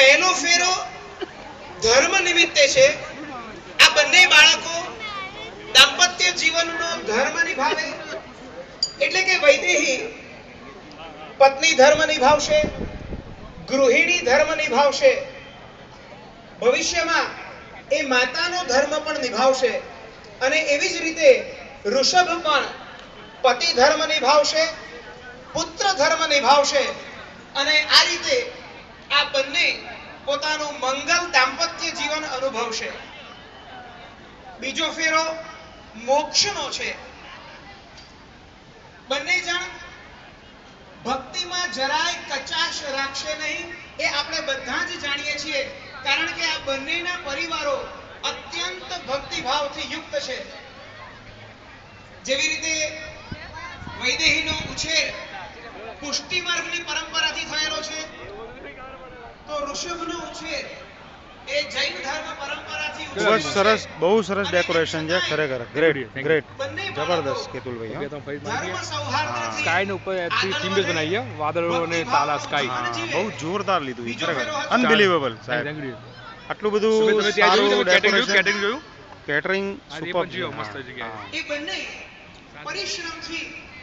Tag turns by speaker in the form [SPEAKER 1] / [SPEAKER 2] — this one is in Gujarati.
[SPEAKER 1] પહેલો ફેરો ધર્મ નિમિત્તે છે. આ બંને બાળકો દાંપત્ય જીવનનો ધર્મ નિભાવે, એટલે કે વૈદેહી પત્ની ધર્મ નિભાવશે, ગૃહિણી ધર્મ નિભાવશે, ભવિષ્યમાં એ માતાનો ધર્મ પણ નિભાવશે. અને એવી જ રીતે ઋષભ પણ પતિ ધર્મ નિભાવશે, પુત્ર ધર્મ નિભાવશે. અને આ રીતે આ બંને પોતાનું મંગલ દાંપત્ય જીવન અનુભવશે. બીજો ફેરો મોક્ષનો છે. બંને જણ ભક્તિમાં જરાય કચાશ રાખશે નહીં, એ આપણે બધા જ જાણીએ છીએ. કારણ કે આ બંનેના પરિવારો અત્યંત ભક્તિભાવથી યુક્ત છે. જેવી રીતે વૈદેહીનો ઉછેર પુષ્ટિ માર્ગની પરંપરાથી થયેલો છે, તો ઋષભનો ઉછેર એ જૈન ધર્મ પરંપરાથી
[SPEAKER 2] ખૂબ જ સરસ, બહુ સરસ ડેકોરેશન છે ખરેખર. ગ્રેટ ગ્રેટ, જબરદસ્ત કેતુલભાઈ.
[SPEAKER 3] સ્કાય ને ઉપર થીમ બેઝ બનાવી છે, વાદળો અને તારા સ્કાય.
[SPEAKER 2] બહુ જોરદાર લીધું છે ખરેખર, અનબિલીવેબલ સાહેબ. આટલું બધું સારું ડેકોરેશન, કેટરિંગ સુપર.
[SPEAKER 1] એ બંને પરિશ્રમથી